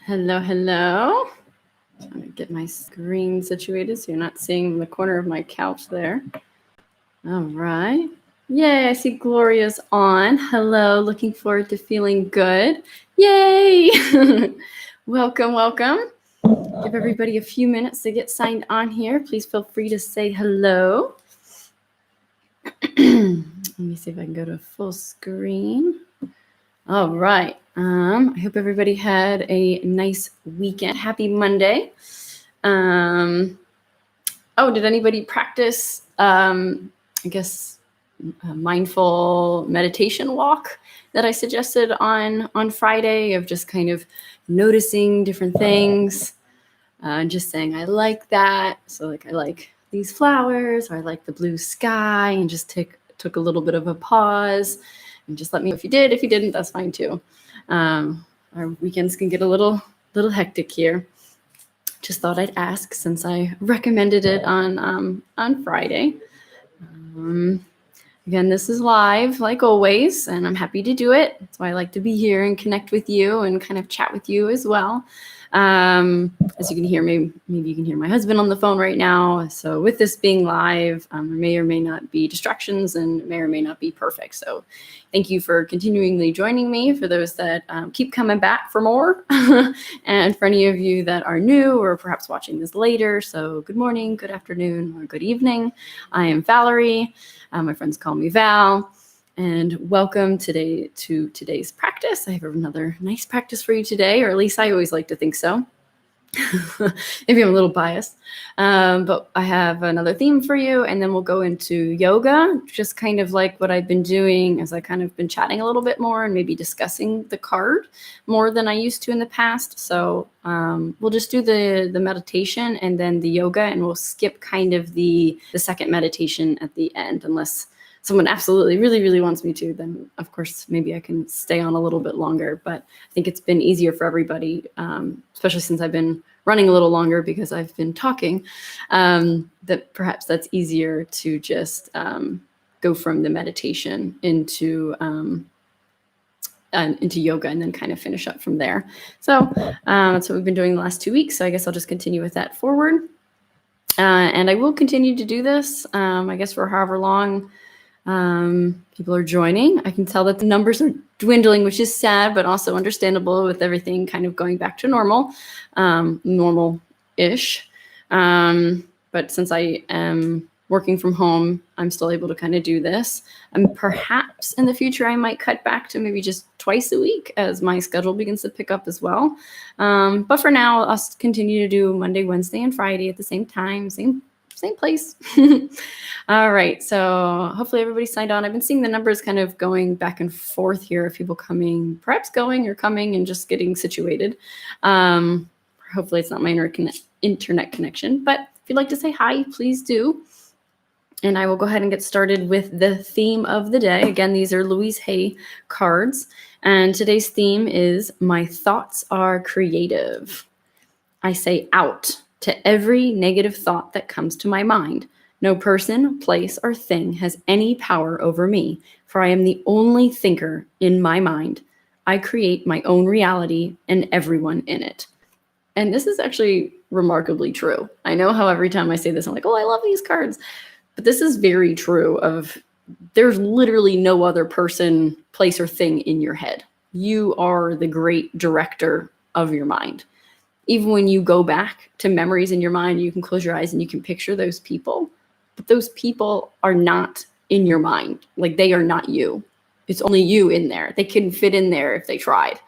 Hello, hello. Trying to get my screen situated so you're not seeing the corner of my couch there. All right. Yay, I see Gloria's on. Hello, looking forward to feeling good. Yay! Welcome, welcome. Give everybody a few minutes to get signed on here. Please feel free to say hello. Let me see if I can go to full screen. All right. I hope everybody had a nice weekend. Happy Monday. Did anybody practice, I guess, a mindful meditation walk that I suggested on Friday of just kind of noticing different things, just saying, I like that. So like, I like these flowers, or I like the blue sky, and just took a little bit of a pause. And just let me know if you did. If you didn't, that's fine too. Our weekends can get a little hectic here. Just thought I'd ask since I recommended it on Friday. Again, this is live like always, and I'm happy to do it. That's why I like to be here and connect with you and kind of chat with you as well. As you can hear, maybe you can hear my husband on the phone right now. So with this being live, there may or may not be distractions and may or may not be perfect. So thank you for continually joining me, for those that keep coming back for more, and for any of you that are new or perhaps watching this later. So good morning, good afternoon, or good evening. I am Valerie. My friends call me Val. And welcome today to today's practice. I have another nice practice for you today, or at least I always like to think so. Maybe I'm a little biased, but I have another theme for you, and then we'll go into yoga, just kind of like what I've been doing as I kind of been chatting a little bit more and maybe discussing the card more than I used to in the past. So we'll just do the meditation and then the yoga, and we'll skip kind of the second meditation at the end, unless someone absolutely really wants me to, then of course maybe I can stay on a little bit longer. But I think it's been easier for everybody, especially since I've been running a little longer because I've been talking, that perhaps that's easier to just go from the meditation into yoga and then kind of finish up from there. So that's what we've been doing the last 2 weeks. So I guess I'll just continue with that forward. And I will continue to do this, I guess, for however long people are joining. I can tell that the numbers are dwindling, which is sad, but also understandable with everything kind of going back to normal, normal-ish. But since I am working from home, I'm still able to kind of do this. And perhaps in the future, I might cut back to maybe just twice a week as my schedule begins to pick up as well. But for now, I'll continue to do Monday, Wednesday, and Friday at the same time, same place. All right. So hopefully everybody signed on. I've been seeing the numbers kind of going back and forth here of people perhaps going or coming and just getting situated. Hopefully it's not my internet connection, but if you'd like to say hi, please do. And I will go ahead and get started with the theme of the day. Again, these are Louise Hay cards. And today's theme is My Thoughts Are Creative. I say out to every negative thought that comes to my mind. No person, place, or thing has any power over me, for I am the only thinker in my mind. I create my own reality and everyone in it. And this is actually remarkably true. I know how every time I say this, I'm like, oh, I love these cards. But this is very true there's literally no other person, place, or thing in your head. You are the great director of your mind. Even when you go back to memories in your mind, you can close your eyes and you can picture those people, but those people are not in your mind. Like, they are not you. It's only you in there. They couldn't fit in there if they tried.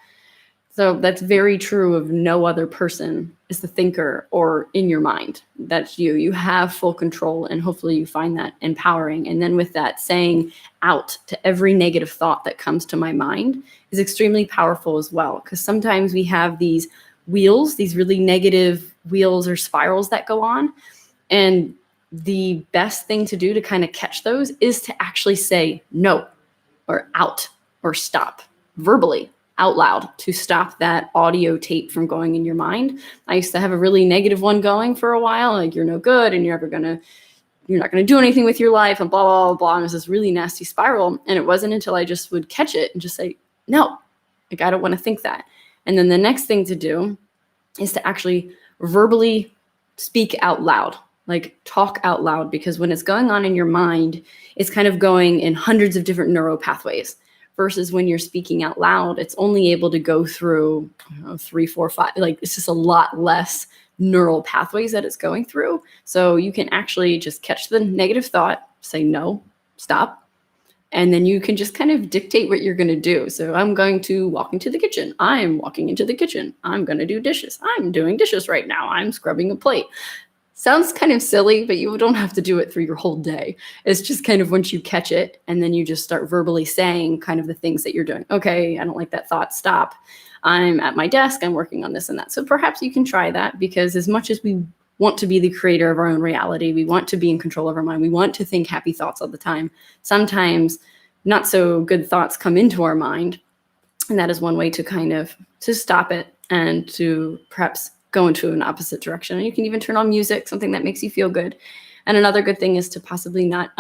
So that's very true of no other person is the thinker or in your mind. That's you. You have full control, and hopefully you find that empowering. And then with that, saying out to every negative thought that comes to my mind is extremely powerful as well, because sometimes we have these wheels, these really negative wheels or spirals that go on. And the best thing to do to kind of catch those is to actually say no, or out, or stop verbally, out loud, to stop that audio tape from going in your mind. I used to have a really negative one going for a while, like you're no good and you're not going to do anything with your life and blah, blah, blah. And it was this really nasty spiral. And it wasn't until I just would catch it and just say, no, like, I don't want to think that. And then the next thing to do is to actually verbally speak out loud, like talk out loud, because when it's going on in your mind, it's kind of going in hundreds of different neural pathways. Versus when you're speaking out loud, it's only able to go through, I don't know, 3, 4, 5. Like, it's just a lot less neural pathways that it's going through. So you can actually just catch the negative thought, say no, stop, and then you can just kind of dictate what you're going to do. So I'm going to walk into the kitchen. I'm walking into the kitchen. I'm going to do dishes. I'm doing dishes right now. I'm scrubbing a plate. Sounds kind of silly, but you don't have to do it through your whole day. It's just kind of once you catch it, and then you just start verbally saying kind of the things that you're doing. Okay, I don't like that thought. Stop. I'm at my desk. I'm working on this and that. So perhaps you can try that, because as much as we want to be the creator of our own reality, we want to be in control of our mind, we want to think happy thoughts all the time, sometimes not so good thoughts come into our mind. And that is one way to kind of to stop it and to perhaps go into an opposite direction. And you can even turn on music, something that makes you feel good. And another good thing is to possibly not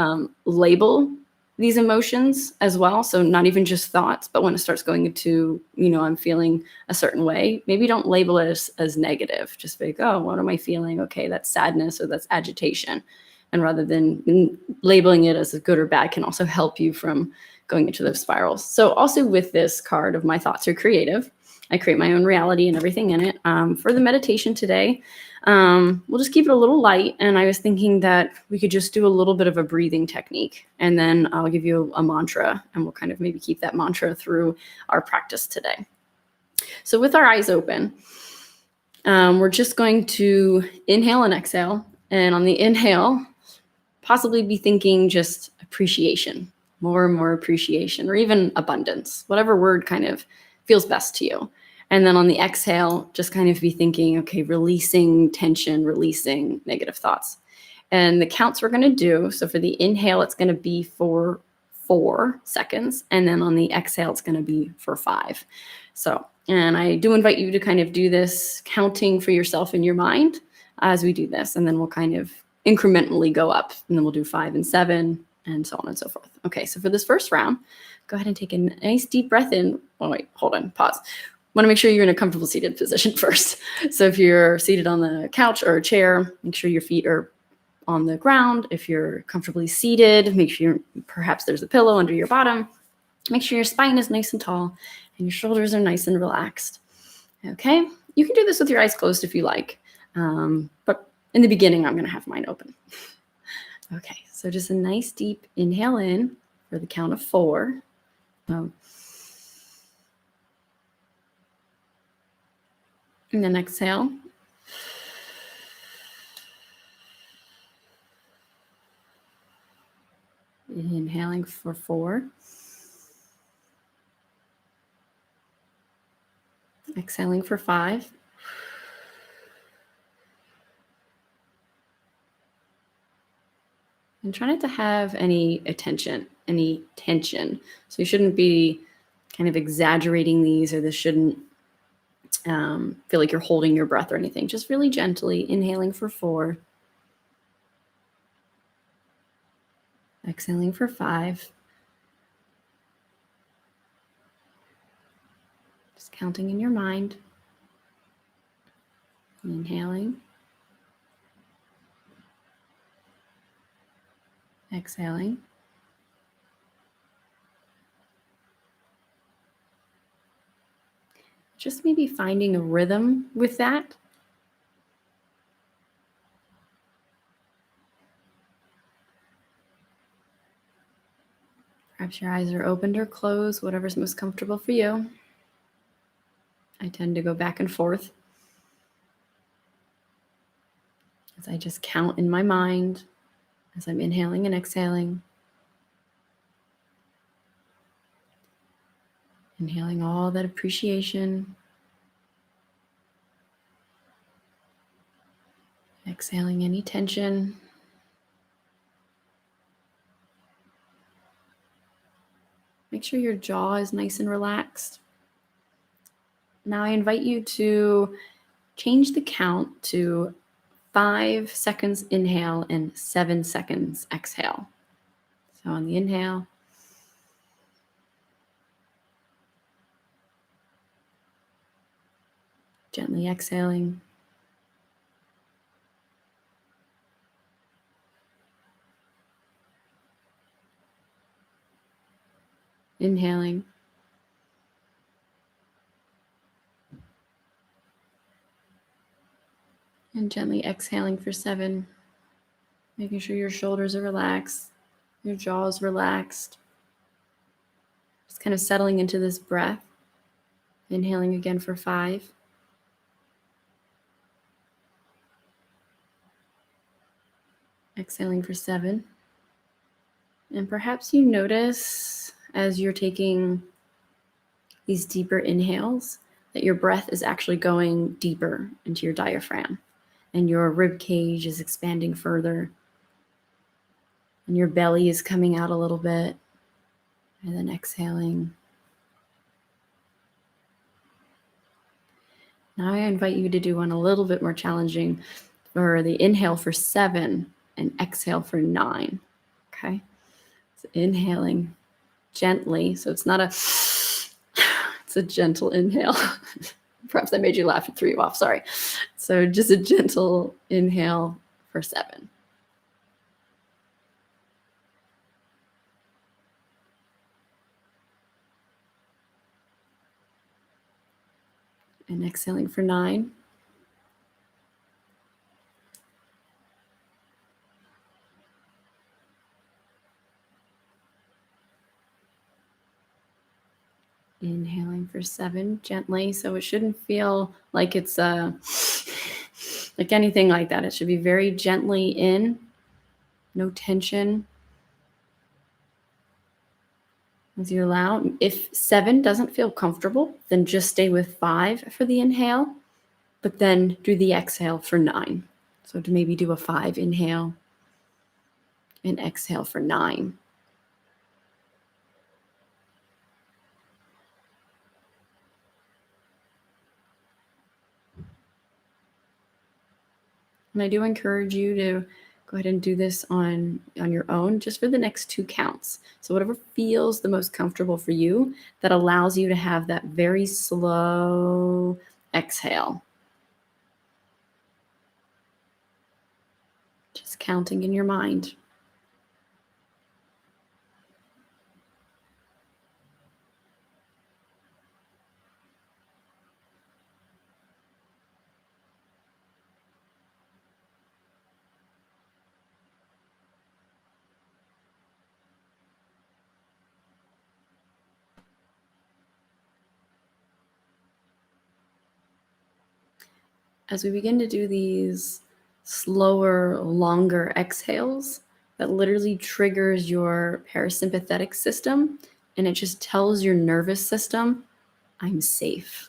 label these emotions as well. So not even just thoughts, but when it starts going into, I'm feeling a certain way, maybe don't label it as negative. Just be like, oh, what am I feeling? Okay, that's sadness or that's agitation. And rather than labeling it as a good or bad can also help you from going into those spirals. So also with this card of my thoughts are creative, I create my own reality and everything in it. For the meditation today, we'll just keep it a little light. And I was thinking that we could just do a little bit of a breathing technique. And then I'll give you a mantra, and we'll kind of maybe keep that mantra through our practice today. So with our eyes open, we're just going to inhale and exhale. And on the inhale, possibly be thinking just appreciation, more and more appreciation, or even abundance, whatever word kind of feels best to you. And then on the exhale, just kind of be thinking, okay, releasing tension, releasing negative thoughts. And the counts we're going to do, so for the inhale, it's going to be for 4 seconds. And then on the exhale, it's going to be for 5. So, and I do invite you to kind of do this counting for yourself in your mind as we do this. And then we'll kind of incrementally go up, and then we'll do 5 and 7 and so on and so forth. Okay, so for this first round, go ahead and take a nice deep breath in. Oh, wait, hold on, pause. Want to make sure you're in a comfortable seated position first. So if you're seated on the couch or a chair, make sure your feet are on the ground. If you're comfortably seated, make sure perhaps there's a pillow under your bottom. Make sure your spine is nice and tall and your shoulders are nice and relaxed. Okay, you can do this with your eyes closed if you like, but in the beginning, I'm going to have mine open. Okay, so just a nice deep inhale in for the count of 4. And then exhale. Inhaling for 4. Exhaling for 5. And try not to have any tension. So you shouldn't be kind of exaggerating these, or this shouldn't feel like you're holding your breath or anything. Just really gently inhaling for 4. Exhaling for 5. Just counting in your mind. Inhaling. Exhaling. Just maybe finding a rhythm with that. Perhaps your eyes are opened or closed, whatever's most comfortable for you. I tend to go back and forth as I just count in my mind as I'm inhaling and exhaling. Inhaling all that appreciation. Exhaling any tension. Make sure your jaw is nice and relaxed. Now I invite you to change the count to 5 seconds inhale and 7 seconds exhale. So on the inhale, Gently exhaling. Inhaling. And gently exhaling for 7. Making sure your shoulders are relaxed, your jaw is relaxed. Just kind of settling into this breath. Inhaling again for 5. Exhaling for 7. And perhaps you notice as you're taking these deeper inhales that your breath is actually going deeper into your diaphragm and your rib cage is expanding further and your belly is coming out a little bit. And then exhaling. Now I invite you to do one a little bit more challenging for the inhale for 7 and exhale for 9. Okay. So inhaling gently. So it's not it's a gentle inhale. Perhaps that made you laugh and threw you off. Sorry. So just a gentle inhale for 7. And exhaling for 9. Inhaling for 7 gently. So it shouldn't feel like it's like anything like that. It should be very gently in, no tension. As you allow, if 7 doesn't feel comfortable, then just stay with 5 for the inhale, but then do the exhale for 9. So to maybe do a 5 inhale and exhale for 9. And I do encourage you to go ahead and do this on your own just for the next 2 counts. So whatever feels the most comfortable for you that allows you to have that very slow exhale. Just counting in your mind. As we begin to do these slower, longer exhales, that literally triggers your parasympathetic system and it just tells your nervous system, I'm safe.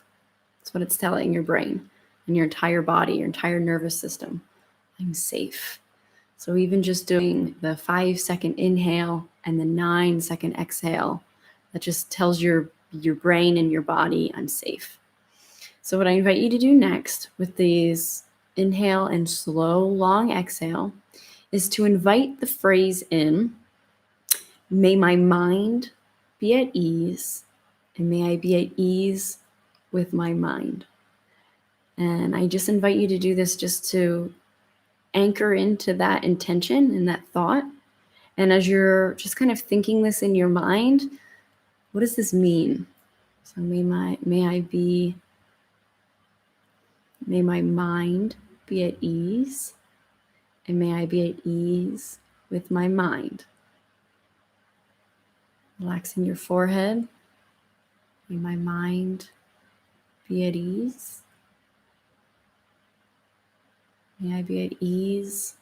That's what it's telling your brain and your entire body, your entire nervous system. I'm safe. So even just doing the 5-second inhale and the 9-second exhale, that just tells your brain and your body, I'm safe. So what I invite you to do next with these inhale and slow, long exhale is to invite the phrase in, may my mind be at ease, and may I be at ease with my mind. And I just invite you to do this just to anchor into that intention and that thought. And as you're just kind of thinking this in your mind, what does this mean? So may my mind be at ease, and may I be at ease with my mind. Relaxing your forehead. May my mind be at ease. May I be at ease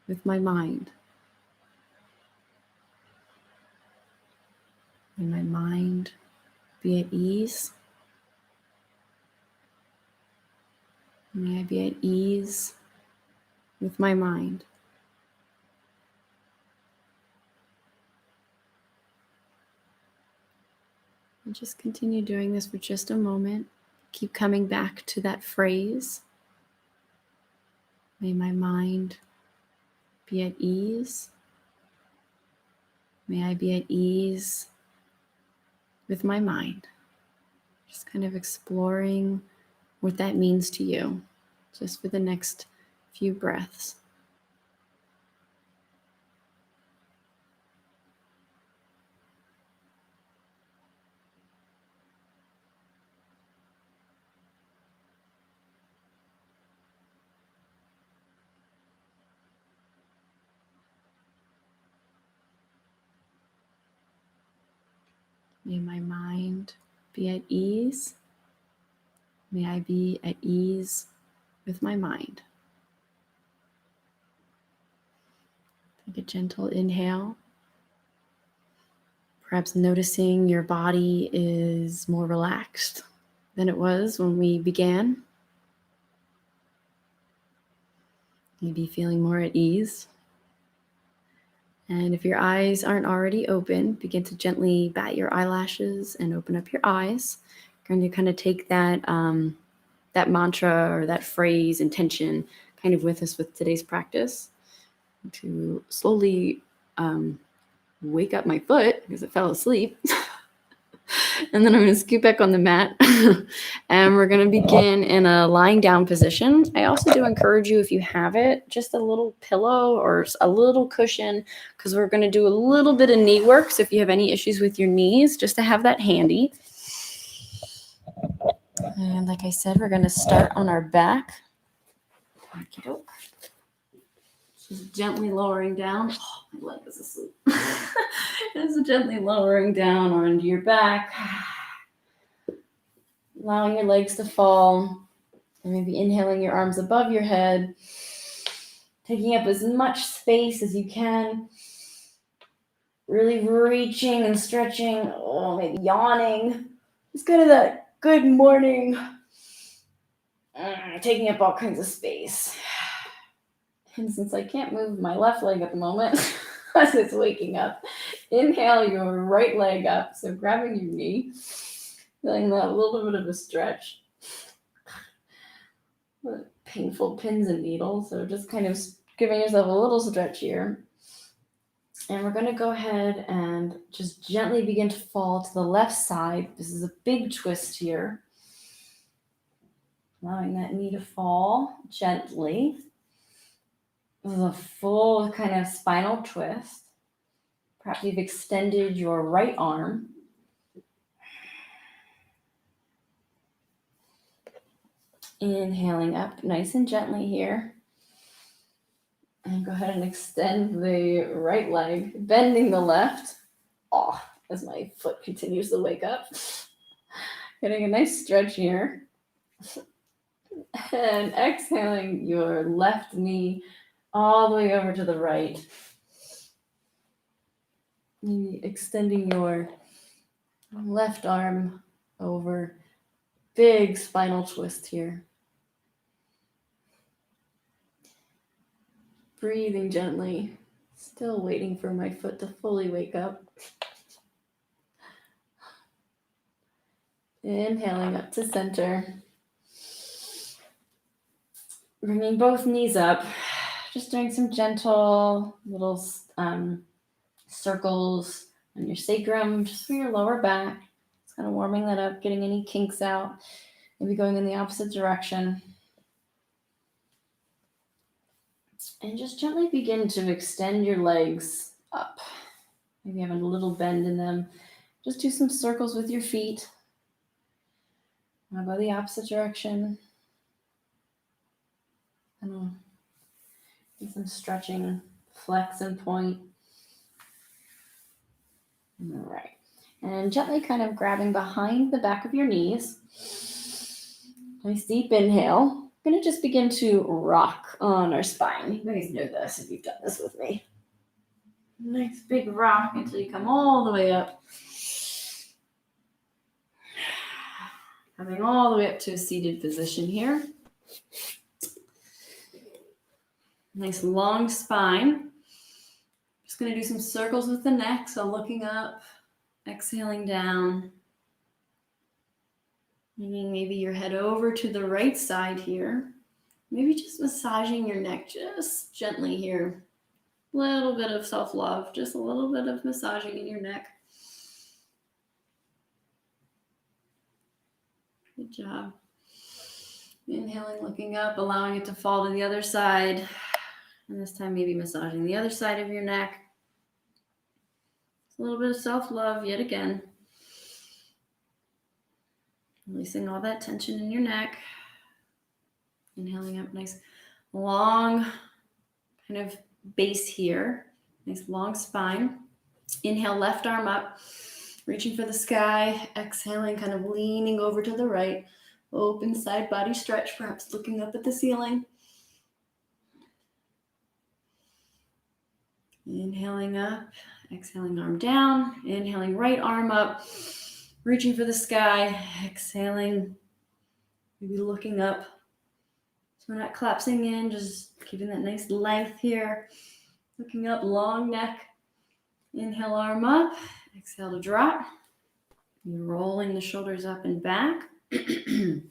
with my mind. May my mind be at ease. May I be at ease with my mind. And just continue doing this for just a moment. Keep coming back to that phrase. May my mind be at ease. May I be at ease with my mind. Just kind of exploring what that means to you, just for the next few breaths. May my mind be at ease. May I be at ease with my mind. Take a gentle inhale. Perhaps noticing your body is more relaxed than it was when we began. Maybe feeling more at ease. And if your eyes aren't already open, begin to gently bat your eyelashes and open up your eyes. You're going to kind of take that mantra or that phrase, intention, kind of with us with today's practice to slowly wake up my foot because it fell asleep. And then I'm going to scoot back on the mat and we're going to begin in a lying down position. I also do encourage you, if you have it, just a little pillow or a little cushion, because we're going to do a little bit of knee work. So if you have any issues with your knees, just to have that handy. And like I said, we're going to start on our back. Just gently lowering down. Oh, my leg is asleep. Just gently lowering down onto your back. Allowing your legs to fall. And maybe inhaling your arms above your head. Taking up as much space as you can. Really reaching and stretching. Oh, maybe yawning. Just kind of that good morning. Taking up all kinds of space. And since I can't move my left leg at the moment, as it's waking up, inhale your right leg up. So grabbing your knee, feeling that little bit of a stretch. Painful pins and needles. So just kind of giving yourself a little stretch here. And we're going to go ahead and just gently begin to fall to the left side. This is a big twist here. Allowing that knee to fall gently. This is a full kind of spinal twist. Perhaps you've extended your right arm. Inhaling up nice and gently here. And go ahead and extend the right leg, bending the left. Oh, as my foot continues to wake up. Getting a nice stretch here. And exhaling your left knee all the way over to the right. Extending your left arm over. Big spinal twist here. Breathing gently. Still waiting for my foot to fully wake up. Inhaling up to center. Bringing both knees up. Just doing some gentle little circles on your sacrum, just for your lower back. Just kind of warming that up, getting any kinks out. Maybe going in the opposite direction. And just gently begin to extend your legs up. Maybe having a little bend in them. Just do some circles with your feet. Now go the opposite direction. And do some stretching, flex and point. All right. And gently kind of grabbing behind the back of your knees. Nice deep inhale. We're going to just begin to rock on our spine. You guys know this if you've done this with me. Nice big rock until you come all the way up. Coming all the way up to a seated position here. Nice long spine. Just going to do some circles with the neck. So looking up, exhaling down. Bringing maybe your head over to the right side here. Maybe just massaging your neck just gently here. A little bit of self-love, just a little bit of massaging in your neck. Good job. Inhaling, looking up, allowing it to fall to the other side. And this time maybe massaging the other side of your neck. A little bit of self-love yet again. Releasing all that tension in your neck. Inhaling up, nice long kind of base here. Nice long spine. Inhale, left arm up, reaching for the sky. Exhaling, kind of leaning over to the right. Open side body stretch, perhaps looking up at the ceiling. Inhaling up, exhaling arm down. Inhaling right arm up, reaching for the sky. Exhaling, maybe looking up. So we're not collapsing in, just keeping that nice length here. Looking up, long neck. Inhale, arm up. Exhale to drop. You're rolling the shoulders up and back. And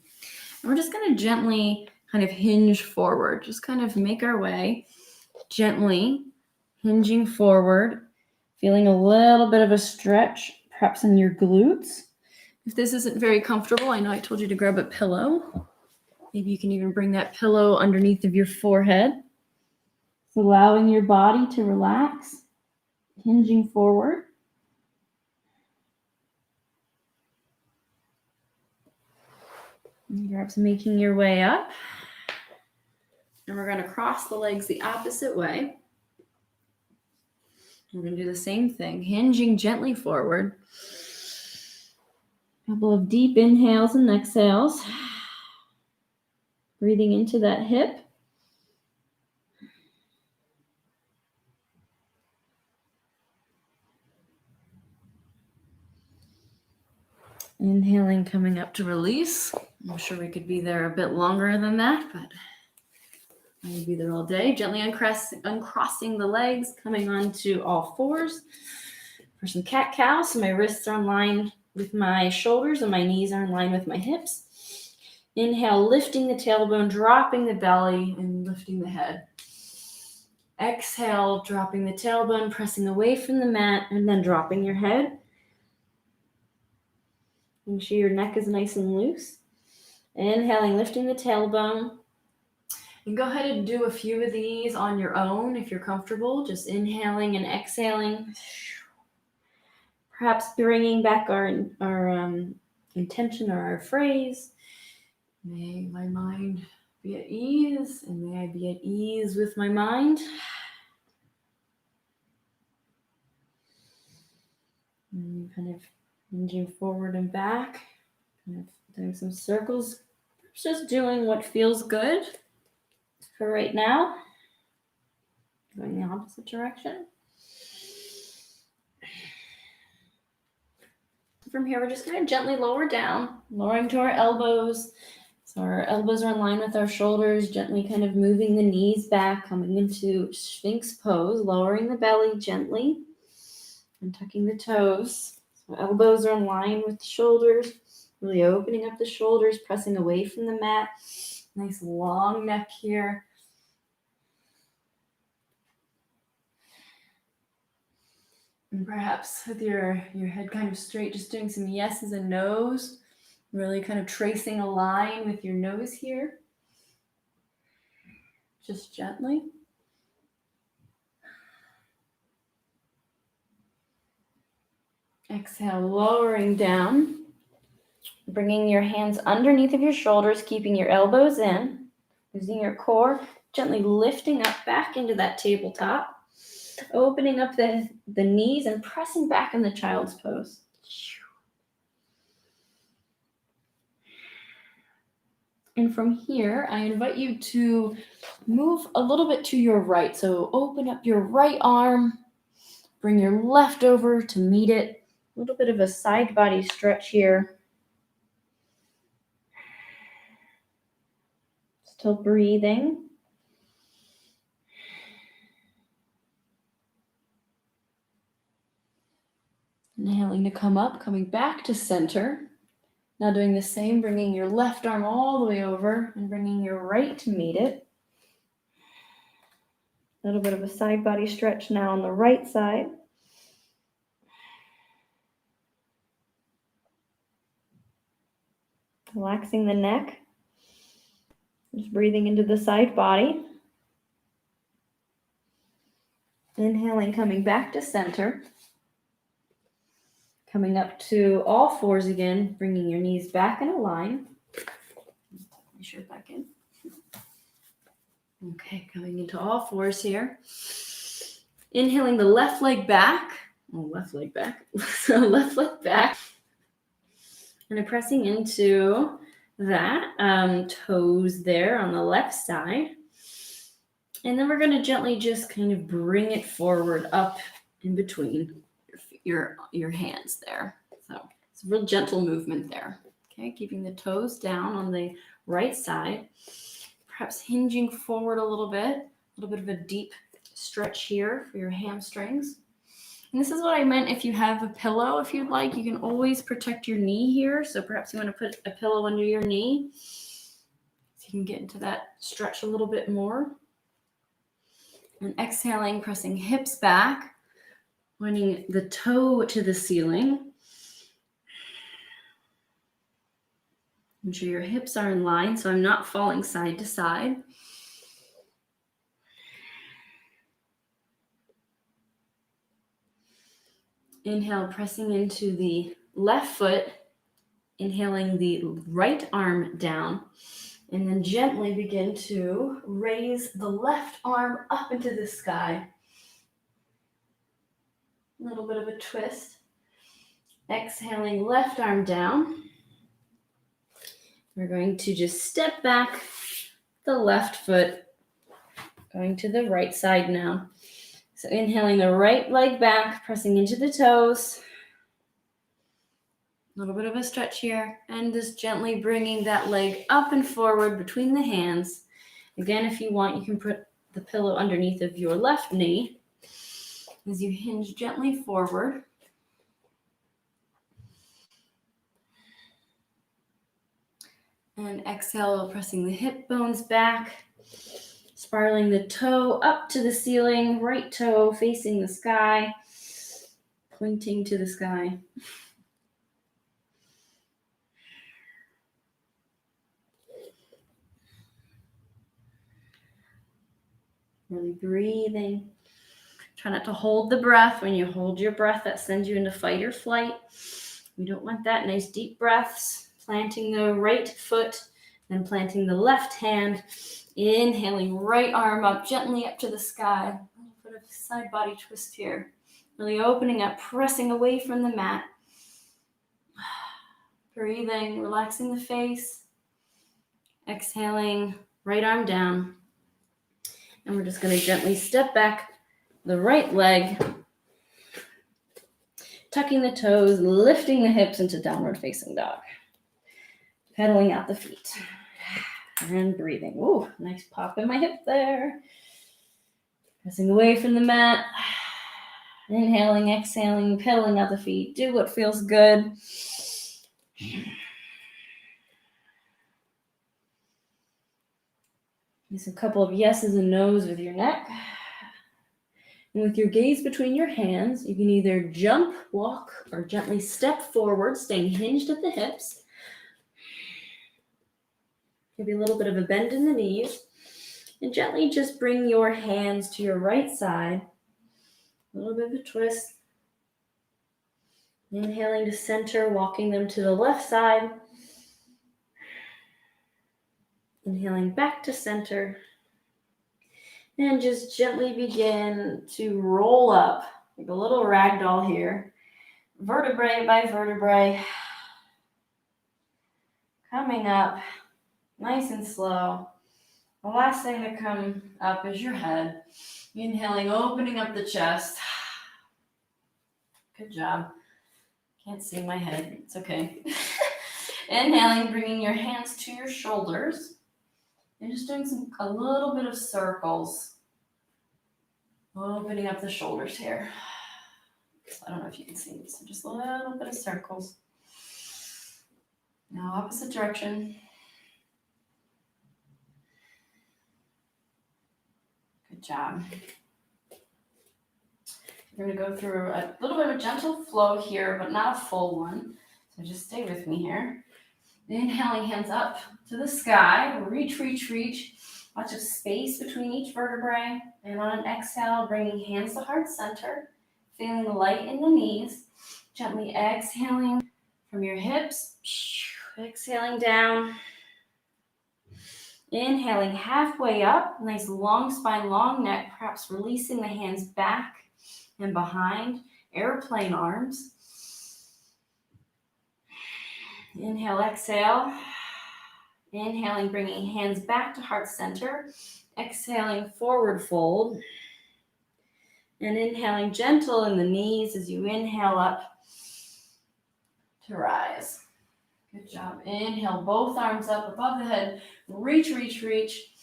we're just going to gently kind of hinge forward. Just kind of make our way gently, hinging forward, feeling a little bit of a stretch, perhaps in your glutes. If this isn't very comfortable, I know I told you to grab a pillow. Maybe you can even bring that pillow underneath of your forehead. So allowing your body to relax, hinging forward. And perhaps making your way up. And we're going to cross the legs the opposite way. We're going to do the same thing, hinging gently forward. A couple of deep inhales and exhales. Breathing into that hip. Inhaling, coming up to release. I'm sure we could be there a bit longer than that, but I would be there all day. Gently uncrossing the legs, coming onto all fours for some cat-cow. So my wrists are in line with my shoulders and my knees are in line with my hips. Inhale, lifting the tailbone, dropping the belly, and lifting the head. Exhale, dropping the tailbone, pressing away from the mat, and then dropping your head. Make sure your neck is nice and loose. Inhaling, lifting the tailbone. And go ahead and do a few of these on your own if you're comfortable. Just inhaling and exhaling. Perhaps bringing back our intention or our phrase. May my mind be at ease, and may I be at ease with my mind. And kind of hinging forward and back. Kind of doing some circles. Just doing what feels good for right now. Going the opposite direction. From here, we're just going to gently lower down, lowering to our elbows. So our elbows are in line with our shoulders, gently kind of moving the knees back, coming into Sphinx pose, lowering the belly gently and tucking the toes. So elbows are in line with the shoulders, really opening up the shoulders, pressing away from the mat. Nice long neck here. And perhaps with your head kind of straight, just doing some yeses and nos. Really kind of tracing a line with your nose here. Just gently. Exhale, lowering down. Bringing your hands underneath of your shoulders, keeping your elbows in. Using your core, gently lifting up back into that tabletop. Opening up the knees and pressing back in the child's pose. And from here, I invite you to move a little bit to your right. So open up your right arm, bring your left over to meet it. A little bit of a side body stretch here. Still breathing. Inhaling to come up, coming back to center. Now doing the same, bringing your left arm all the way over and bringing your right to meet it. A little bit of a side body stretch now on the right side. Relaxing the neck. Just breathing into the side body. Inhaling, coming back to center. Coming up to all fours again, bringing your knees back in a line. Put my shirt back in. Okay, coming into all fours here. Inhaling the left leg back. Oh, left leg back. So left leg back. And I'm pressing into that toes there on the left side. And then we're going to gently just kind of bring it forward up in between your hands there. So it's a real gentle movement there. Okay, keeping the toes down on the right side. Perhaps hinging forward a little bit of a deep stretch here for your hamstrings. And this is what I meant. If you have a pillow, if you'd like, you can always protect your knee here. So perhaps you want to put a pillow under your knee so you can get into that stretch a little bit more. And exhaling, pressing hips back, pointing the toe to the ceiling. Make sure your hips are in line so I'm not falling side to side. Inhale, pressing into the left foot, inhaling the right arm down, and then gently begin to raise the left arm up into the sky. A little bit of a twist. Exhaling, left arm down. We're going to just step back the left foot, going to the right side now. So inhaling the right leg back, pressing into the toes. A little bit of a stretch here, and just gently bringing that leg up and forward between the hands. Again, if you want, you can put the pillow underneath of your left knee as you hinge gently forward. And exhale, pressing the hip bones back, spiraling the toe up to the ceiling, right toe facing the sky, pointing to the sky. Really breathing. Try not to hold the breath. When you hold your breath, that sends you into fight or flight. We don't want that. Nice deep breaths. Planting the right foot, then planting the left hand. Inhaling, right arm up, gently up to the sky. A little bit of side body twist here. Really opening up, pressing away from the mat. Breathing, relaxing the face. Exhaling, right arm down. And we're just going to gently step back the right leg, tucking the toes, lifting the hips into downward facing dog. Pedaling out the feet. And breathing. Ooh, nice pop in my hip there. Pressing away from the mat. Inhaling, exhaling, pedaling out the feet. Do what feels good. Use a couple of yeses and nos with your neck. And with your gaze between your hands, you can either jump, walk, or gently step forward, staying hinged at the hips. Maybe a little bit of a bend in the knees. And gently just bring your hands to your right side. A little bit of a twist. Inhaling to center, walking them to the left side. Inhaling back to center. And just gently begin to roll up, like a little ragdoll here. Vertebrae by vertebrae. Coming up, nice and slow. The last thing to come up is your head. Inhaling, opening up the chest. Good job. Can't see my head. It's okay. Inhaling, bringing your hands to your shoulders. And just doing a little bit of circles. Opening up the shoulders here. So I don't know if you can see this. So just a little bit of circles. Now opposite direction. Good job. We're going to go through a little bit of a gentle flow here, but not a full one. So just stay with me here. Inhaling, hands up to the sky. Reach, reach, reach. Lots of space between each vertebrae. And on an exhale, bringing hands to heart center. Feeling light in the knees. Gently exhaling from your hips. Exhaling down. Inhaling halfway up. Nice long spine, long neck. Perhaps releasing the hands back and behind. Airplane arms. Inhale, exhale. Inhaling, bringing hands back to heart center. Exhaling, forward fold. And inhaling, gentle in the knees as you inhale up to rise. Good job. Inhale, both arms up above the head. Reach, reach, reach.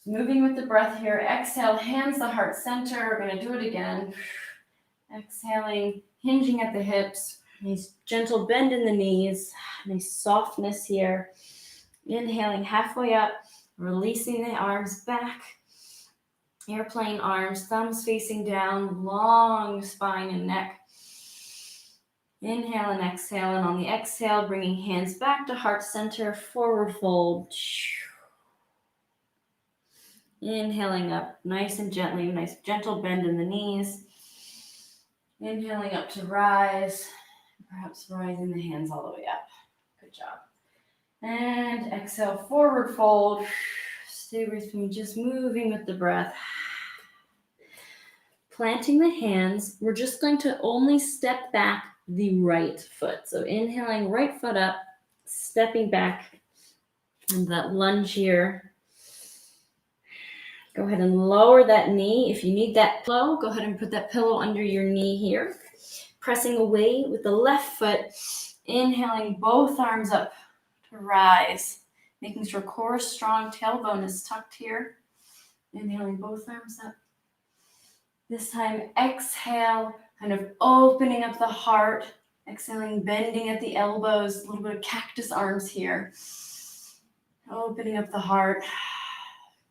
Moving with the breath here. Exhale, hands to heart center. We're going to do it again. Exhaling, hinging at the hips. Nice gentle bend in the knees. Nice softness here. Inhaling halfway up, releasing the arms back. Airplane arms, thumbs facing down, long spine and neck. Inhale and exhale, and on the exhale, bringing hands back to heart center, forward fold. Inhaling up nice and gently, nice gentle bend in the knees. Inhaling up to rise, perhaps rising the hands all the way up. Good job. And exhale, forward fold. Stay with me, just moving with the breath. Planting the hands, we're just going to only step back the right foot. So inhaling, right foot up, stepping back, and that lunge here. Go ahead and lower that knee. If you need that pillow, go ahead and put that pillow under your knee here. Pressing away with the left foot, inhaling both arms up to rise. Making sure core is strong, tailbone is tucked here. Inhaling both arms up. This time, exhale, kind of opening up the heart. Exhaling, bending at the elbows, a little bit of cactus arms here. Opening up the heart,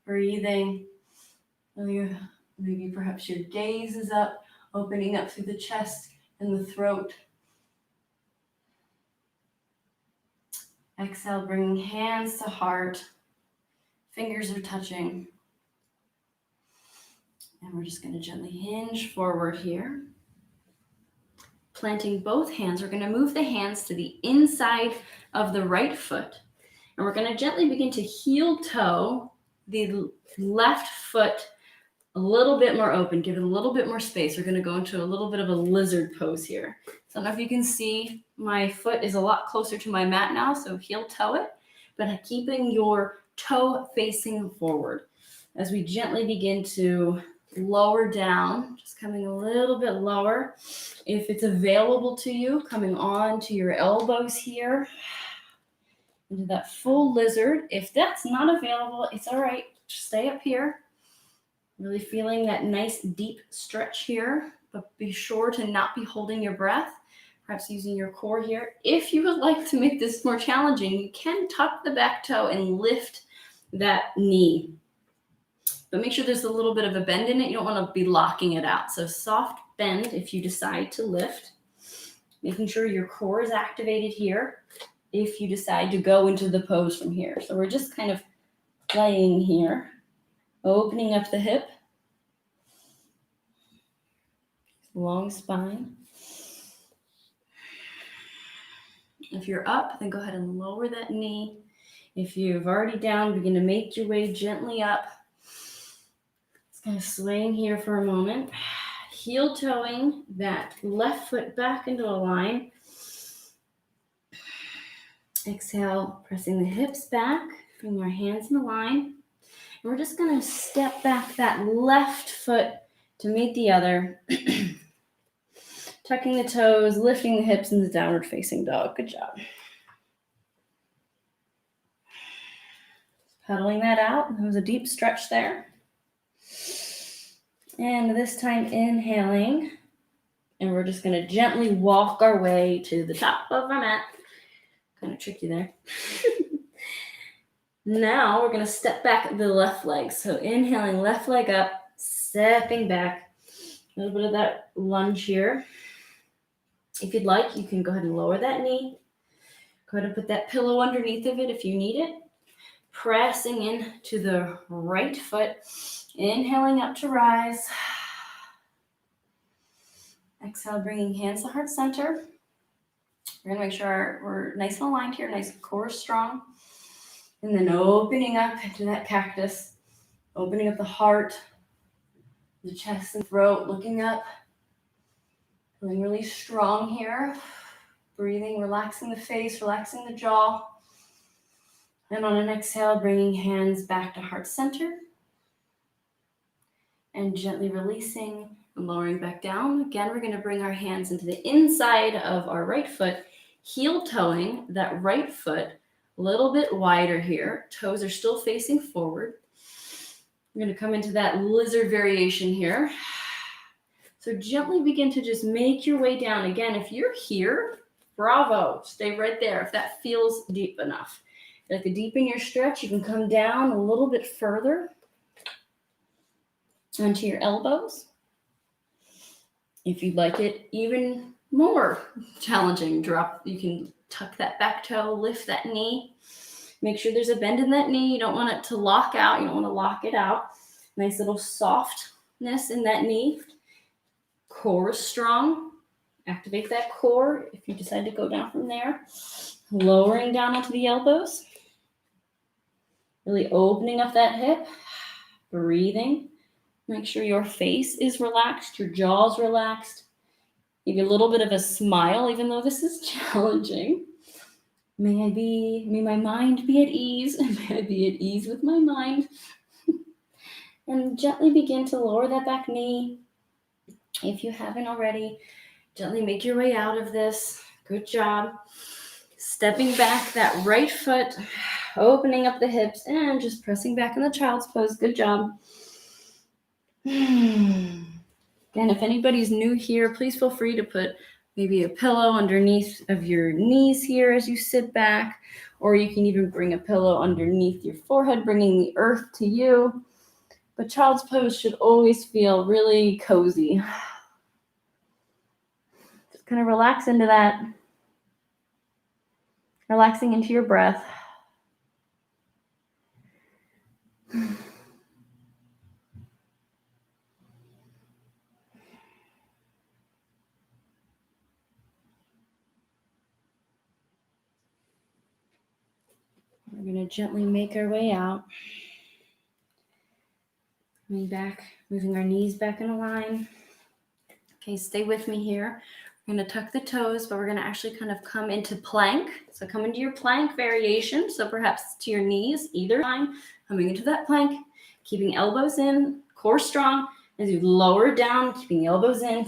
breathing. Maybe perhaps your gaze is up, opening up through the chest and the throat. Exhale, bringing hands to heart. Fingers are touching. And we're just going to gently hinge forward here. Planting both hands, we're going to move the hands to the inside of the right foot. And we're going to gently begin to heel toe the left foot a little bit more open, give it a little bit more space. We're going to go into a little bit of a lizard pose here. So I don't know if you can see, my foot is a lot closer to my mat now, so heel toe it, but keeping your toe facing forward. As we gently begin to lower down, just coming a little bit lower. If it's available to you, coming on to your elbows here, into that full lizard. If that's not available, it's all right. Just stay up here. Really feeling that nice deep stretch here, but be sure to not be holding your breath, perhaps using your core here. If you would like to make this more challenging, you can tuck the back toe and lift that knee. But make sure there's a little bit of a bend in it. You don't want to be locking it out. So soft bend if you decide to lift. Making sure your core is activated here if you decide to go into the pose from here. So we're just kind of laying here. Opening up the hip, long spine. If you're up, then go ahead and lower that knee. If you've already down, begin to make your way gently up. Just kind of swaying here for a moment. Heel toeing that left foot back into a line. Exhale, pressing the hips back, bring your hands in a line. We're just going to step back that left foot to meet the other. Tucking the toes, lifting the hips in the downward facing dog. Good job. Pedaling that out. There was a deep stretch there. And this time inhaling. And we're just going to gently walk our way to the top of our mat. Kind of tricky there. Now we're going to step back the left leg. So inhaling, left leg up, stepping back. A little bit of that lunge here. If you'd like, you can go ahead and lower that knee. Go ahead and put that pillow underneath of it if you need it. Pressing in to the right foot. Inhaling up to rise. Exhale, bringing hands to heart center. We're going to make sure we're nice and aligned here, nice core strong. And then opening up into that cactus, opening up the heart, the chest and throat, looking up, feeling really strong here. Breathing, relaxing the face, relaxing the jaw. And on an exhale, bringing hands back to heart center. And gently releasing and lowering back down. Again, we're going to bring our hands into the inside of our right foot, heel toeing that right foot a little bit wider here. Toes are still facing forward. We're going to come into that lizard variation here. So gently begin to just make your way down. Again, if you're here, bravo, stay right there if that feels deep enough. If you like to deepen your stretch, you can come down a little bit further onto your elbows. If you'd like it even more challenging, you can tuck that back toe, lift that knee. Make sure there's a bend in that knee. You don't want it to lock out. You don't want to lock it out. Nice little softness in that knee. Core is strong. Activate that core if you decide to go down from there. Lowering down onto the elbows. Really opening up that hip. Breathing. Make sure your face is relaxed, your jaw's relaxed. Maybe a little bit of a smile, even though this is challenging. May my mind be at ease, and may I be at ease with my mind. And gently begin to lower that back knee. If you haven't already, gently make your way out of this. Good job. Stepping back that right foot, opening up the hips, and just pressing back in the child's pose. Good job. Again, if anybody's new here, please feel free to put maybe a pillow underneath of your knees here as you sit back, or you can even bring a pillow underneath your forehead, bringing the earth to you. But child's pose should always feel really cozy. Just kind of relax into that. Relaxing into your breath. We're going to gently make our way out. Coming back, moving our knees back in a line. Okay, stay with me here. We're going to tuck the toes, but we're going to actually kind of come into plank. So come into your plank variation. So perhaps to your knees, either line, coming into that plank, keeping elbows in, core strong. As you lower down, keeping the elbows in,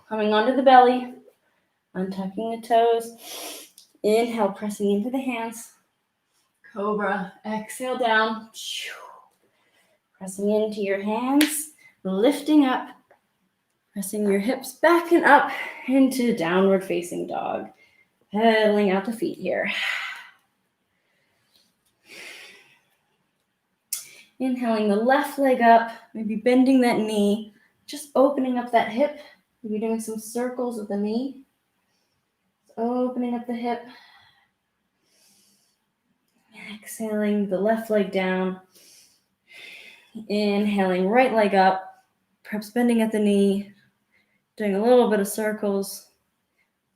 coming onto the belly, untucking the toes. Inhale, pressing into the hands. Cobra, exhale down. Pressing into your hands, lifting up, pressing your hips back and up into downward facing dog. Pedaling out the feet here. Inhaling the left leg up, maybe bending that knee, just opening up that hip. Maybe doing some circles with the knee. Opening up the hip. Exhaling the left leg down. Inhaling right leg up, perhaps bending at the knee, doing a little bit of circles,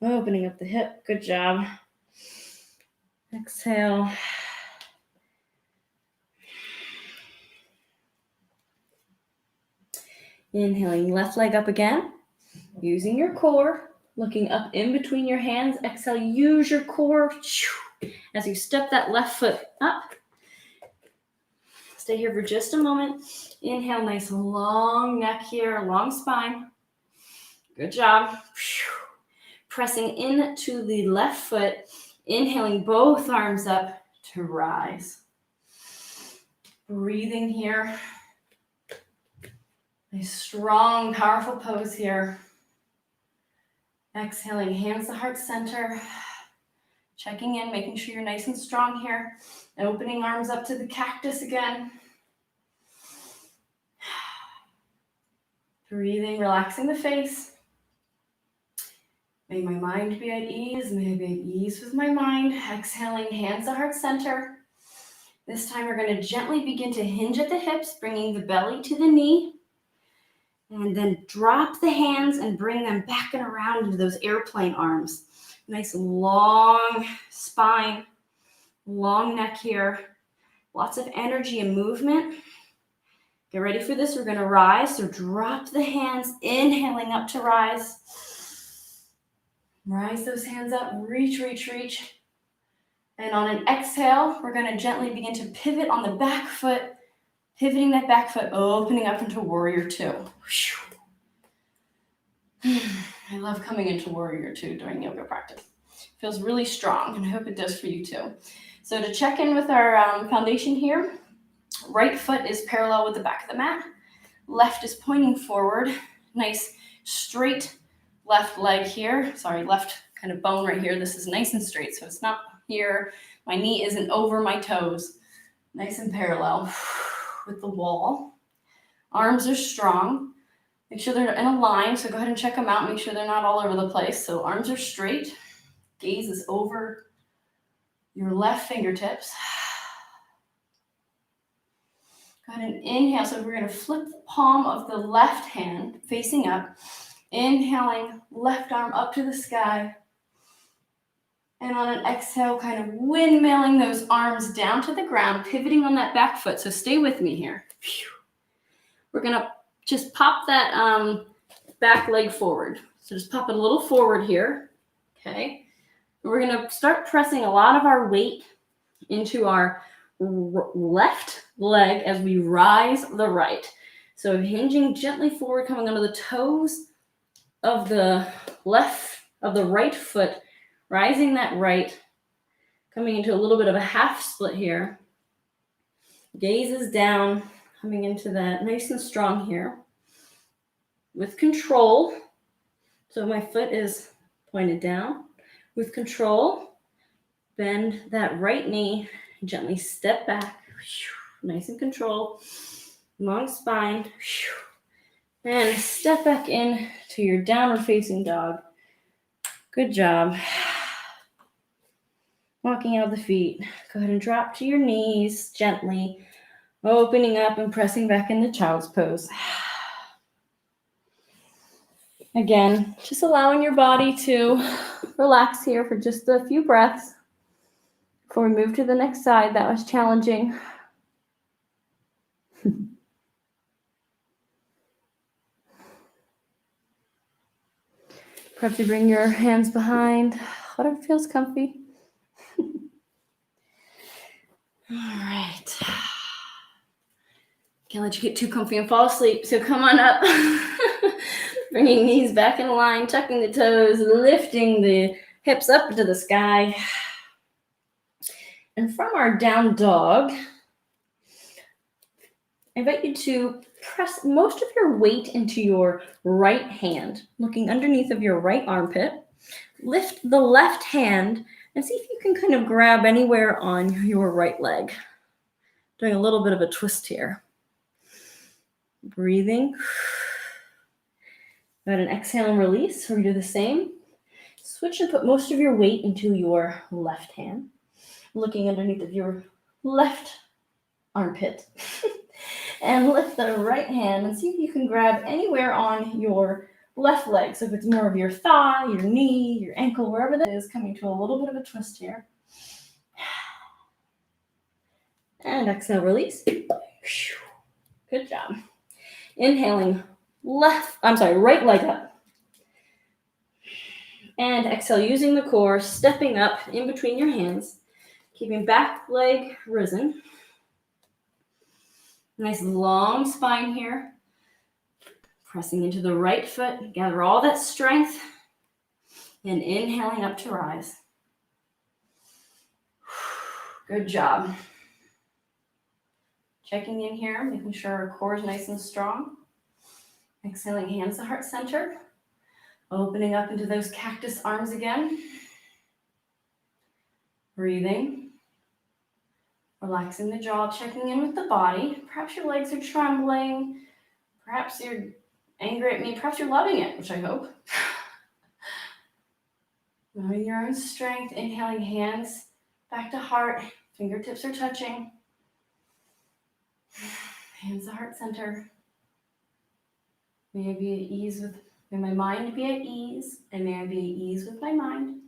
opening up the hip. Good job. Exhale. Inhaling left leg up again, using your core, looking up in between your hands. Exhale, use your core as you step that left foot up. Stay here for just a moment. Inhale, nice long neck here, long spine. Good job. Pressing into the left foot, inhaling both arms up to rise. Breathing here. A strong, powerful pose here. Exhaling, hands to heart center. Checking in, making sure you're nice and strong here. Opening arms up to the cactus again. Breathing, relaxing the face. May my mind be at ease. May I be at ease with my mind. Exhaling, hands to heart center. This time we're going to gently begin to hinge at the hips, bringing the belly to the knee. And then drop the hands and bring them back and around into those airplane arms. Nice long spine, long neck here. Lots of energy and movement. Get ready for this. We're going to rise. So drop the hands, inhaling up to rise. Rise those hands up. Reach, reach, reach. And on an exhale, we're going to gently begin to pivot on the back foot. Pivoting that back foot, opening up into warrior two. I love coming into warrior two during yoga practice. Feels really strong, and I hope it does for you too. So to check in with our foundation here, right foot is parallel with the back of the mat. Left is pointing forward. Nice straight left leg here. Sorry, left kind of bone right here. This is nice and straight, so it's not here. My knee isn't over my toes. Nice and parallel with the wall. Arms are strong. Make sure they're in a line, so go ahead and check them out. Make sure they're not all over the place. So arms are straight. Gaze is over your left fingertips. Go ahead and inhale. So we're going to flip the palm of the left hand facing up. Inhaling, left arm up to the sky. And on an exhale, kind of windmilling those arms down to the ground, pivoting on that back foot. So stay with me here. We're going to just pop that back leg forward. So just pop it a little forward here. Okay. And we're going to start pressing a lot of our weight into our left leg as we rise the right. So hinging gently forward, coming under the toes of the right foot, rising that right, coming into a little bit of a half split here. Gaze is down, coming into that nice and strong here. With control, so my foot is pointed down. With control, bend that right knee, gently step back, nice and controlled, long spine, and step back in to your downward facing dog. Good job. Walking out the feet. Go ahead and drop to your knees gently, opening up and pressing back into child's pose. Again, just allowing your body to relax here for just a few breaths before we move to the next side. That was challenging. Perhaps you bring your hands behind, whatever feels comfy. All right. Can't let you get too comfy and fall asleep, so come on up. Bringing knees back in line, tucking the toes, lifting the hips up into the sky. And from our down dog, I invite you to press most of your weight into your right hand, looking underneath of your right armpit. Lift the left hand and see if you can kind of grab anywhere on your right leg. Doing a little bit of a twist here. Breathing. Go ahead and exhale and release. So we do the same. Switch and put most of your weight into your left hand. Looking underneath of your left armpit. And lift the right hand and see if you can grab anywhere on your left leg. So if it's more of your thigh, your knee, your ankle, wherever that is, coming to a little bit of a twist here. And exhale, release. Good job. Inhaling, right leg up. And exhale, using the core, stepping up in between your hands, keeping back leg risen. Nice long spine here. Pressing into the right foot, gather all that strength, and inhaling up to rise. Good job. Checking in here, making sure our core is nice and strong. Exhaling, hands to heart center. Opening up into those cactus arms again. Breathing. Relaxing the jaw, checking in with the body. Perhaps your legs are trembling. Perhaps you're angry at me. Perhaps you're loving it, which I hope. Knowing your own strength, inhaling, hands back to heart, fingertips are touching. Hands to heart center. May I be at ease with, may my mind be at ease, and may I be at ease with my mind.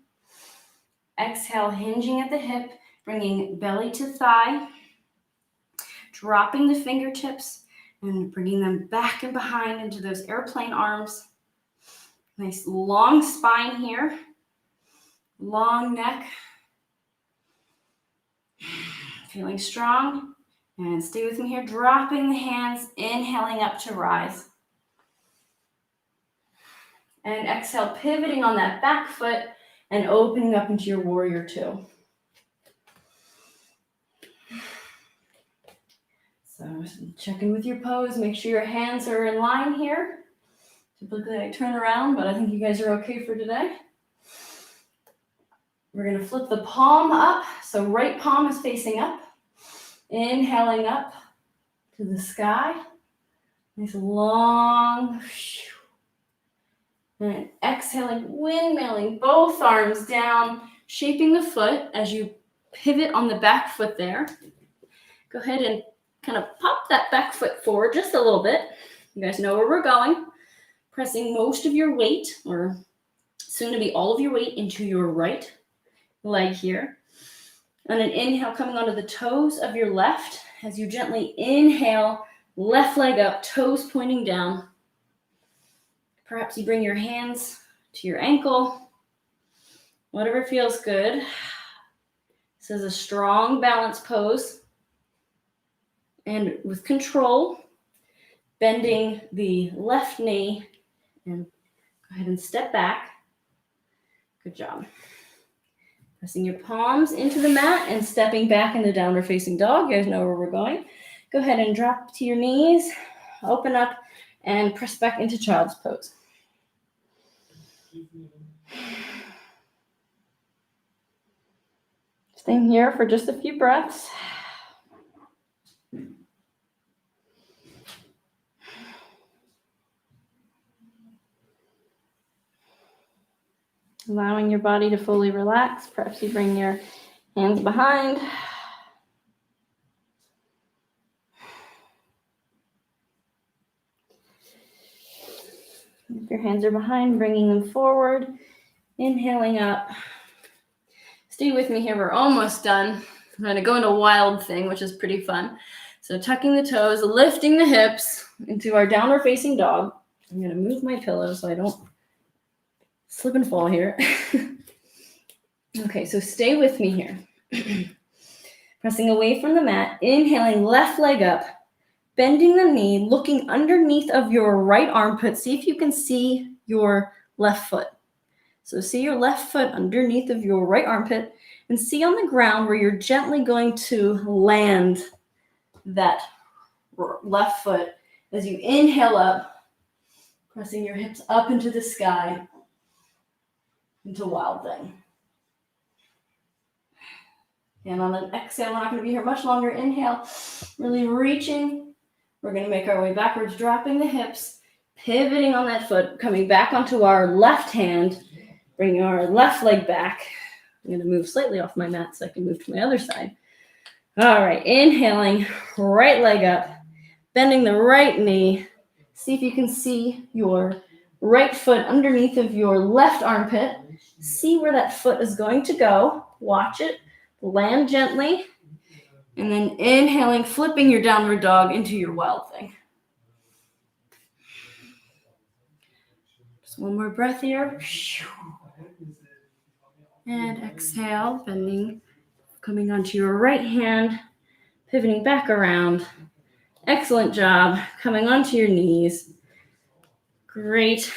Exhale, hinging at the hip, bringing belly to thigh, dropping the fingertips and bringing them back and behind into those airplane arms. Nice long spine here, long neck. Feeling strong. And stay with me here, dropping the hands, inhaling up to rise. And exhale, pivoting on that back foot and opening up into your warrior two. So check in with your pose, make sure your hands are in line here. Typically I turn around, but I think you guys are okay for today. We're gonna flip the palm up, so right palm is facing up. Inhaling up to the sky. Nice long. And exhaling, windmilling both arms down, shaping the foot as you pivot on the back foot there. Go ahead and kind of pop that back foot forward just a little bit. You guys know where we're going. Pressing most of your weight, or soon to be all of your weight, into your right leg here. On an inhale, coming onto the toes of your left. As you gently inhale, left leg up, toes pointing down. Perhaps you bring your hands to your ankle. Whatever feels good. This is a strong balance pose. And with control, bending the left knee and go ahead and step back. Good job. Pressing your palms into the mat and stepping back into downward facing dog. You guys know where we're going. Go ahead and drop to your knees, open up, and press back into child's pose. Staying here for just a few breaths. Allowing your body to fully relax. Perhaps you bring your hands behind. If your hands are behind, bringing them forward. Inhaling up. Stay with me here. We're almost done. I'm going to go into wild thing, which is pretty fun. So tucking the toes, lifting the hips into our downward facing dog. I'm going to move my pillow so I don't slip and fall here. Okay, so stay with me here. Pressing away from the mat, inhaling left leg up, bending the knee, looking underneath of your right armpit. See if you can see your left foot. So see your left foot underneath of your right armpit and see on the ground where you're gently going to land that left foot as you inhale up, pressing your hips up into the sky into wild thing. And on an exhale, we're not going to be here much longer. Inhale, really reaching. We're going to make our way backwards, dropping the hips, pivoting on that foot, coming back onto our left hand, bringing our left leg back. I'm going to move slightly off my mat so I can move to my other side. All right, inhaling, right leg up, bending the right knee. See if you can see your right foot underneath of your left armpit. See where that foot is going to go. Watch it. Land gently. And then inhaling, flipping your downward dog into your wild thing. Just one more breath here. And exhale, bending, coming onto your right hand, pivoting back around. Excellent job. Coming onto your knees. Great.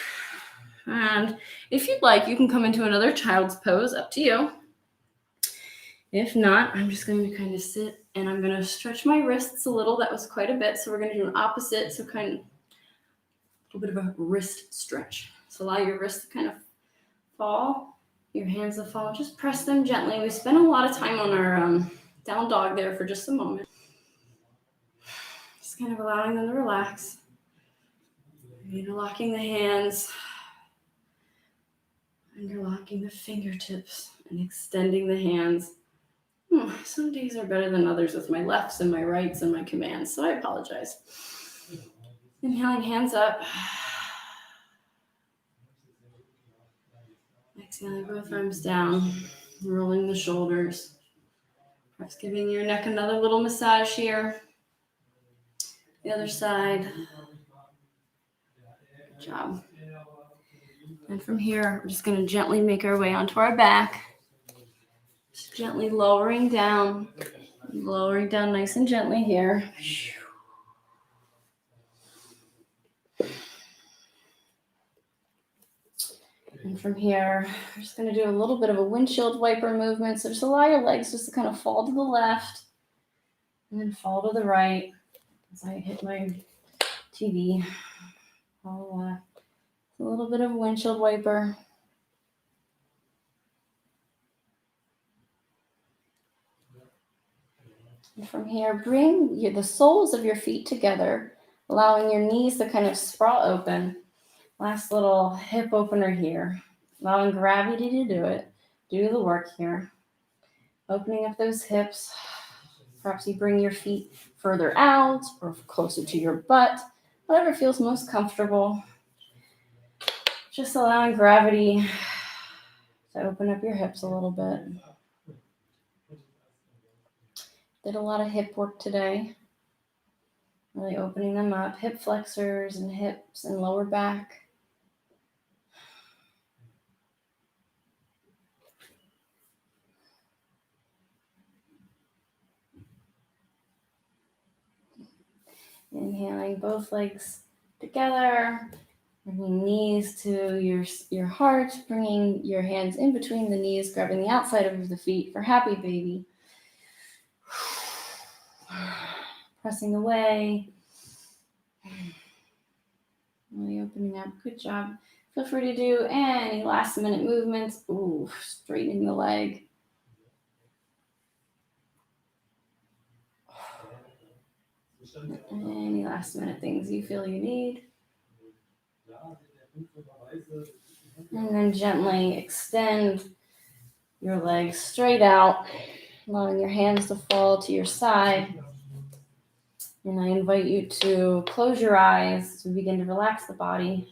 And if you'd like, you can come into another child's pose, up to you. If not, I'm just going to kind of sit and I'm going to stretch my wrists a little. That was quite a bit. So we're going to do an opposite. So kind of a little bit of a wrist stretch. So allow your wrists to kind of fall. Your hands to fall. Just press them gently. We spent a lot of time on our down dog there for just a moment. Just kind of allowing them to relax. Interlocking the hands. Interlocking the fingertips and extending the hands. Some days are better than others with my lefts and my rights and my commands, so I apologize. Inhaling, hands up. Exhaling, both arms down, rolling the shoulders. Perhaps giving your neck another little massage here. The other side. Good job. And from here, we're just going to gently make our way onto our back. Just gently lowering down nice and gently here. And from here, we're just going to do a little bit of a windshield wiper movement. So just allow your legs just to kind of fall to the left and then fall to the right as I hit my TV. Fall left. A little bit of a windshield wiper. And from here, bring the soles of your feet together, allowing your knees to kind of sprawl open. Last little hip opener here, allowing gravity to do it. Do the work here. Opening up those hips. Perhaps you bring your feet further out or closer to your butt, whatever feels most comfortable. Just allowing gravity to open up your hips a little bit. Did a lot of hip work today. Really opening them up, hip flexors and hips and lower back. Inhaling both legs together, bringing knees to your heart, bringing your hands in between the knees, grabbing the outside of the feet for happy baby. Pressing away. Really opening up. Good job. Feel free to do any last minute movements. Ooh, straightening the leg. Any last minute things you feel you need. And then gently extend your legs straight out, allowing your hands to fall to your side. And I invite you to close your eyes to begin to relax the body.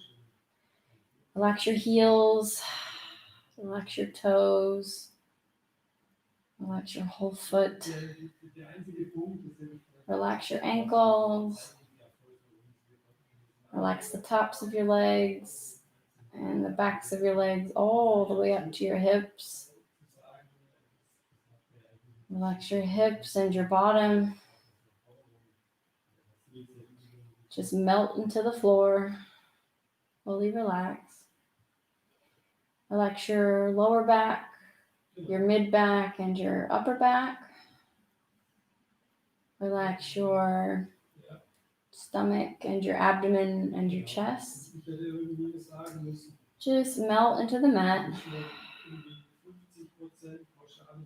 Relax your heels, relax your toes, relax your whole foot. Relax your ankles. Relax the tops of your legs and the backs of your legs all the way up to your hips. Relax your hips and your bottom. Just melt into the floor. Fully relax. Relax your lower back, your mid back, and your upper back. Relax your stomach and your abdomen and your chest. Just melt into the mat.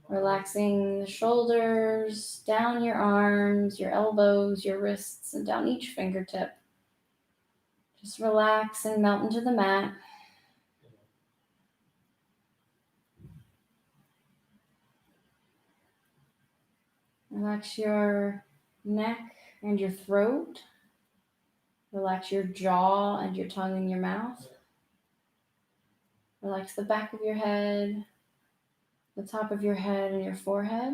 Relaxing the shoulders, down your arms, your elbows, your wrists, and down each fingertip. Just relax and melt into the mat. Relax your neck and your throat. Relax your jaw and your tongue and your mouth. Relax the back of your head, the top of your head and your forehead.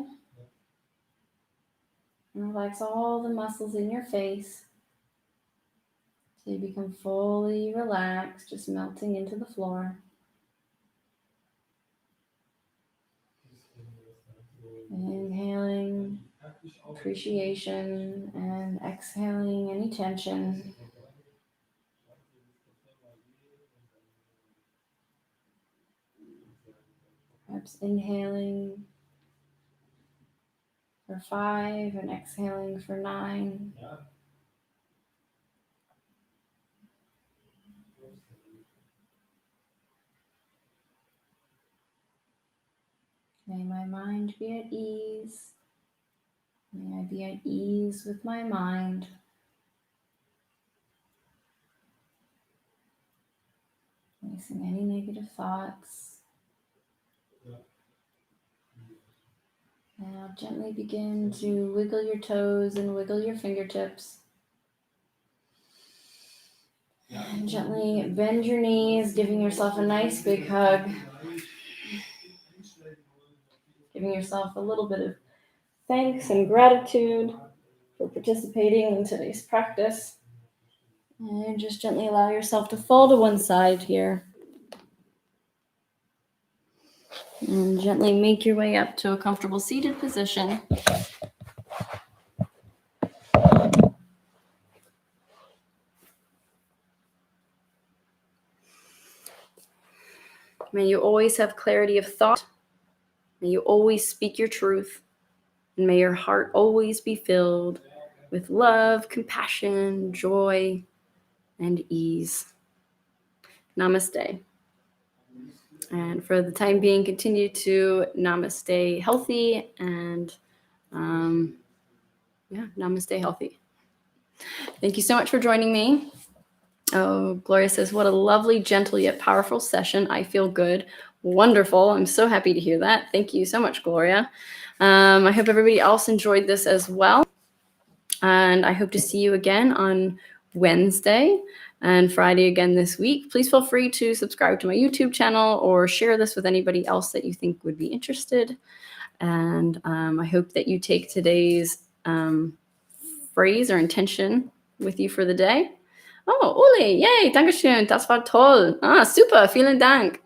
And relax all the muscles in your face so you become fully relaxed, just melting into the floor. Inhaling appreciation and exhaling any tension. Perhaps inhaling for 5 and exhaling for 9. May my mind be at ease. May I be at ease with my mind. Releasing any negative thoughts. Now gently begin to wiggle your toes and wiggle your fingertips. And gently bend your knees, giving yourself a nice big hug. Giving yourself a little bit of thanks and gratitude for participating in today's practice. And just gently allow yourself to fall to one side here. And gently make your way up to a comfortable seated position. May you always have clarity of thought. May you always speak your truth. And may your heart always be filled with love, compassion, joy, and ease. Namaste. And for the time being, continue to namaste healthy and namaste healthy. Thank you so much for joining me. Oh, Gloria says, what a lovely, gentle, yet powerful session. I feel good. Wonderful. I'm so happy to hear that. Thank you so much, Gloria. I hope everybody else enjoyed this as well. And I hope to see you again on Wednesday and Friday again this week. Please feel free to subscribe to my YouTube channel or share this with anybody else that you think would be interested. And I hope that you take today's phrase or intention with you for the day. Oh, Uli, yay, Dankeschön, das war toll. Ah, super, vielen Dank.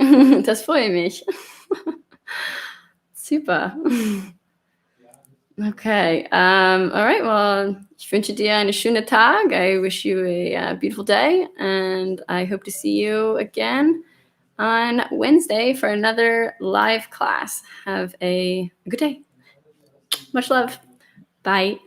Das freut mich. Super. Okay. All right. Well, ich wünsche dir einen schönen Tag. I wish you a beautiful day, and I hope to see you again on Wednesday for another live class. Have a good day. Much love. Bye.